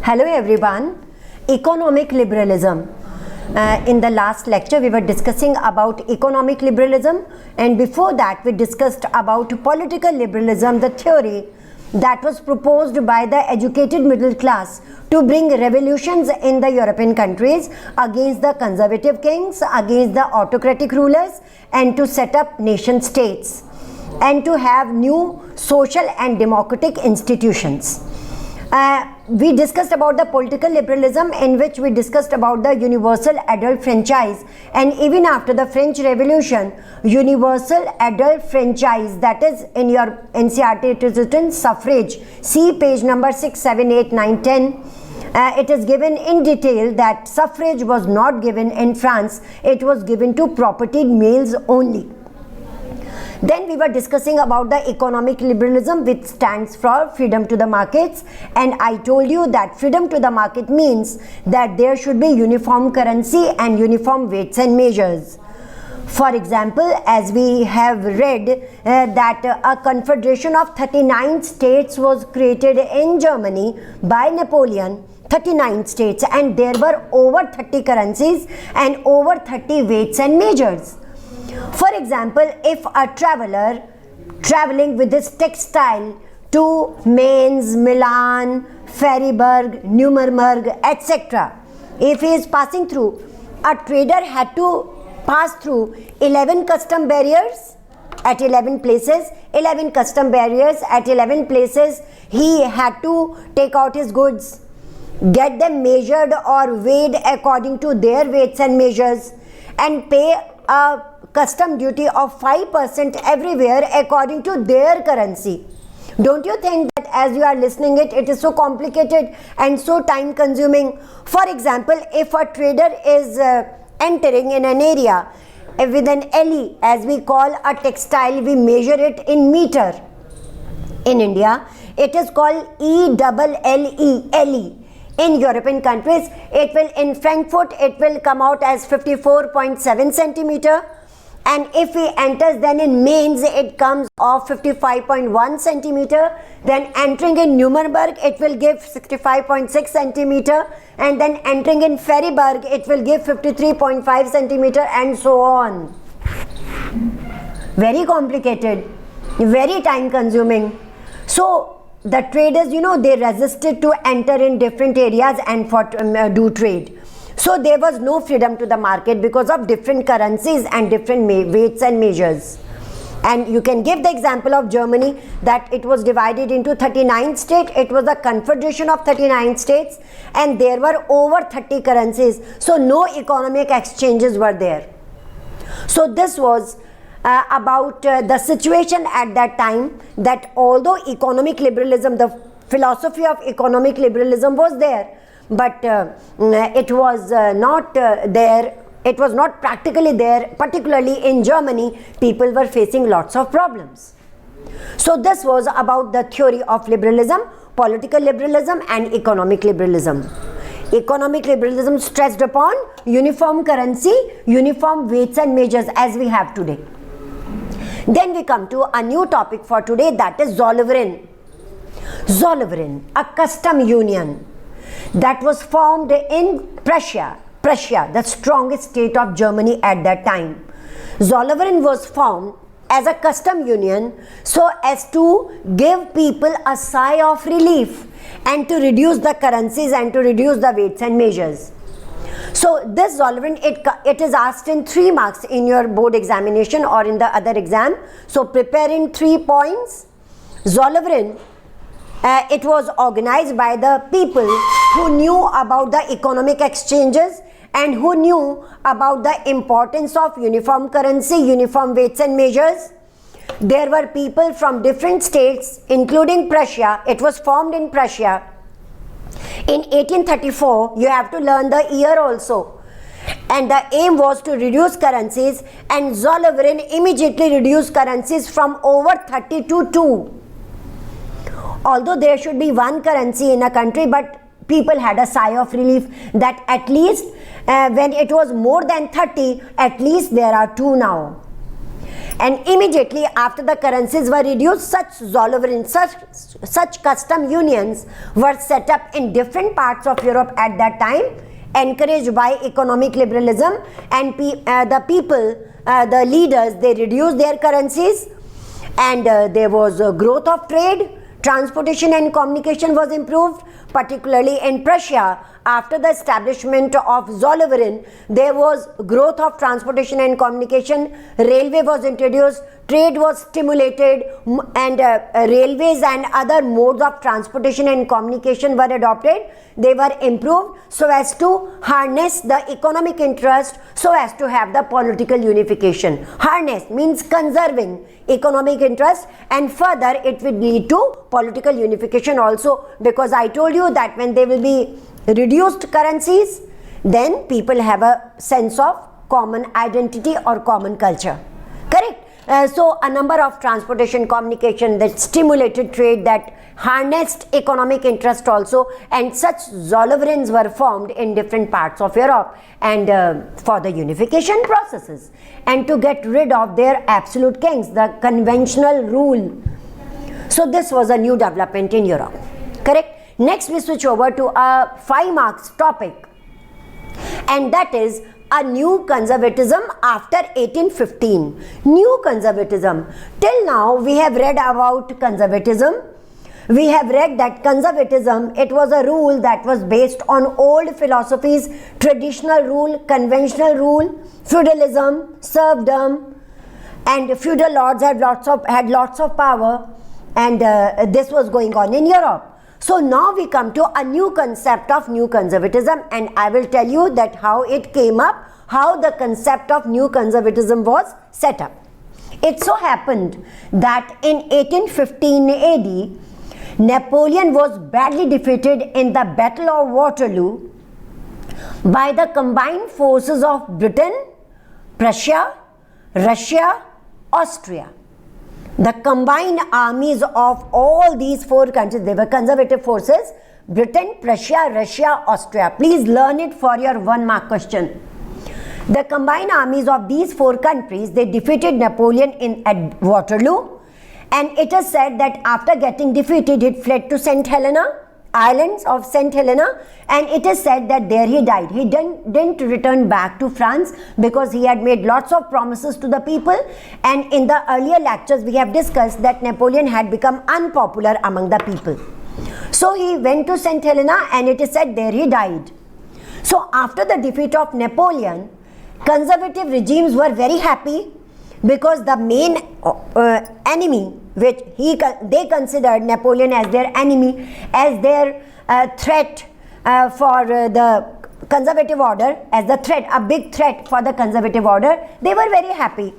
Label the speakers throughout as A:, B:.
A: Hello everyone. Economic liberalism. In the last lecture we were discussing about economic liberalism, and before that we discussed about political liberalism, the theory that was proposed by the educated middle class to bring revolutions in the European countries against the conservative kings, against the autocratic rulers, and to set up nation states and to have new social and democratic institutions. We discussed about the political liberalism, in which we discussed about the universal adult franchise, and even after the French Revolution, universal adult franchise, that is in your NCERT it is written suffrage. See page number 6, 7, 8, 9, 10. It is given in detail that suffrage was not given in France, it was given to propertied males only. Then we were discussing about the economic liberalism, which stands for freedom to the markets, and I told you that freedom to the market means that there should be uniform currency and uniform weights and measures. For example, as we have read that a confederation of 39 states was created in Germany by Napoleon, 39 states, and there were over 30 currencies and over 30 weights and measures. For example, if a traveler traveling with his textile to Mainz, Milan, Freiburg, Nuremberg, etc., if he is passing through, a trader had to pass through 11 custom barriers at 11 places, 11 custom barriers at 11 places. He had to take out his goods, get them measured or weighed according to their weights and measures, and pay a custom duty of 5% everywhere according to their currency. Don't you think that as you are listening it is so complicated and so time consuming? For example, if a trader is entering in an area with an LE, as we call a textile, we measure it in meter. In India, it is called LE. In European countries, it will, in Frankfurt, it will come out as 54.7 centimeter. And if he enters then in Mainz, it comes of 55.1 centimeter. Then entering in Nuremberg, it will give 65.6 centimeter. And then entering in Freiburg, it will give 53.5 centimeter, and so on. Very complicated, very time consuming. So the traders, they resisted to enter in different areas and for do trade. So there was no freedom to the market because of different currencies and different weights and measures. And you can give the example of Germany, that it was divided into 39 states. It was a confederation of 39 states, and there were over 30 currencies. So no economic exchanges were there. So this was about the situation at that time, that although economic liberalism, the philosophy of economic liberalism was there, but it was not there, it was not practically there, particularly in Germany. People were facing lots of problems. So this was about the theory of liberalism, political liberalism and economic liberalism. Economic liberalism stressed upon uniform currency, uniform weights and measures as we have today. Then we come to a new topic for today, that is Zollverein. Zollverein, a custom union that was formed in Prussia, the strongest state of Germany at that time. Zollverein was formed as a custom union so as to give people a sigh of relief and to reduce the currencies and to reduce the weights and measures. So this Zollverein, it is asked in 3 marks in your board examination or in the other exam. So prepare in 3 points. Zollverein, it was organized by the people who knew about the economic exchanges and who knew about the importance of uniform currency, uniform weights and measures. There were people from different states, including Prussia. It was formed in Prussia. In 1834, you have to learn the year also. And the aim was to reduce currencies, and Zollverein immediately reduced currencies from over 30 to 2. Although there should be one currency in a country, but people had a sigh of relief that at least when it was more than 30, at least there are 2 now. And immediately after the currencies were reduced, such custom unions were set up in different parts of Europe at that time, encouraged by economic liberalism, and the people, the leaders, they reduced their currencies, and there was a growth of trade. Transportation and communication was improved, particularly in Prussia. After the establishment of Zollverein, there was growth of transportation and communication. Railway was introduced, trade was stimulated, and railways and other modes of transportation and communication were adopted. They were improved so as to harness the economic interest, so as to have the political unification. Harness means conserving economic interest, and further it will lead to political unification also, because I told you that when there will be reduced currencies, then people have a sense of common identity or common culture. Correct? So a number of transportation, communication that stimulated trade, that harnessed economic interest also, and such Zollvereins were formed in different parts of Europe, and for the unification processes, and to get rid of their absolute kings, the conventional rule. So this was a new development in Europe. Correct? Next we switch over to a 5 marks topic, and that is a new conservatism after 1815. New conservatism. Till now we have read about conservatism. We have read that conservatism, it was a rule that was based on old philosophies, traditional rule, conventional rule, feudalism, serfdom, and feudal lords had lots of power, and this was going on in Europe. So now we come to a new concept of new conservatism, and I will tell you that how it came up, how the concept of new conservatism was set up. It so happened that in 1815 AD, Napoleon was badly defeated in the Battle of Waterloo by the combined forces of Britain, Prussia, Russia, Austria. The combined armies of all these 4 countries, they were conservative forces: Britain, Prussia, Russia, Austria. Please learn it for your 1 mark question. The combined armies of these 4 countries, they defeated Napoleon at Waterloo, and it is said that after getting defeated, it fled to St. Helena, islands of St. Helena, and it is said that there he died. He didn't return back to France because he had made lots of promises to the people, and in the earlier lectures we have discussed that Napoleon had become unpopular among the people. So he went to St. Helena, and it is said there he died. So after the defeat of Napoleon, conservative regimes were very happy, because the main enemy, which they considered Napoleon as their enemy, as their threat for the conservative order, as the threat, a big threat for the conservative order, they were very happy,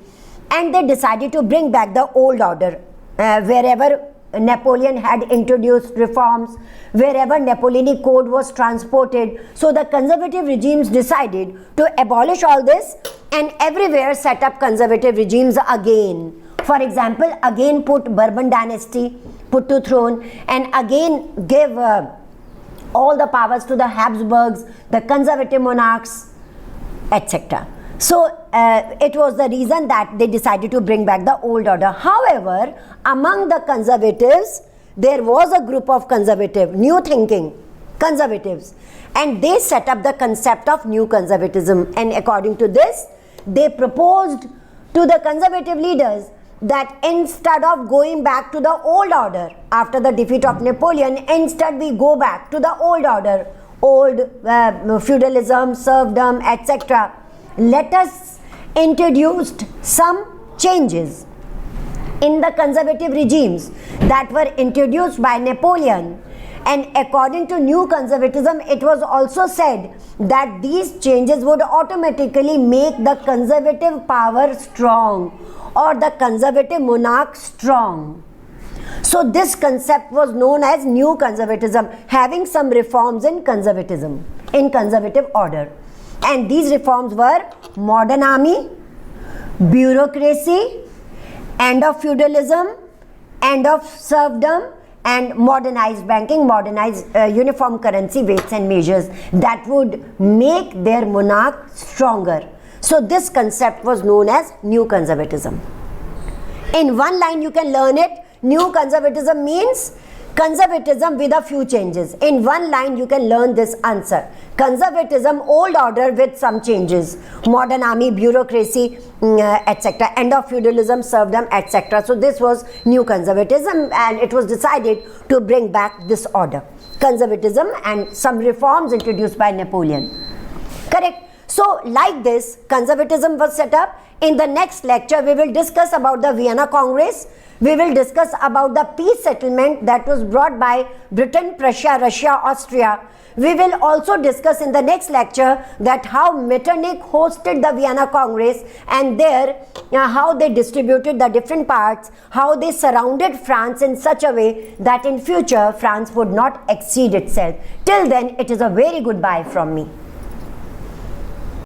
A: and they decided to bring back the old order wherever Napoleon had introduced reforms, wherever Napoleonic code was transported. So the conservative regimes decided to abolish all this, and everywhere set up conservative regimes again. For example, again put Bourbon dynasty put to throne, and again give all the powers to the Habsburgs, the conservative monarchs, etc. So it was the reason that they decided to bring back the old order. However, among the conservatives, there was a group of conservative, new thinking conservatives, and they set up the concept of new conservatism, and according to this, they proposed to the conservative leaders that instead of going back to the old order after the defeat of Napoleon, instead we go back to the old order, old feudalism, serfdom, etc. Let us introduce some changes in the conservative regimes that were introduced by Napoleon. And according to new conservatism, it was also said that these changes would automatically make the conservative power strong, or the conservative monarch strong. So this concept was known as new conservatism, having some reforms in conservatism, in conservative order. And these reforms were modern army, bureaucracy, end of feudalism, end of serfdom, and modernized banking, modernized uniform currency, weights and measures that would make their monarch stronger. So this concept was known as new conservatism. In one line you can learn it. New conservatism means conservatism with a few changes. In one line you can learn this answer. Conservatism, old order with some changes. Modern army, bureaucracy, etc. End of feudalism, serfdom, etc. So this was new conservatism, and it was decided to bring back this order. Conservatism and some reforms introduced by Napoleon. Correct? So like this, conservatism was set up. In the next lecture, we will discuss about the Vienna Congress. We will discuss about the peace settlement that was brought by Britain, Prussia, Russia, Austria. We will also discuss in the next lecture that how Metternich hosted the Vienna Congress, and there how they distributed the different parts, how they surrounded France in such a way that in future France would not exceed itself. Till then, it is a very goodbye from me.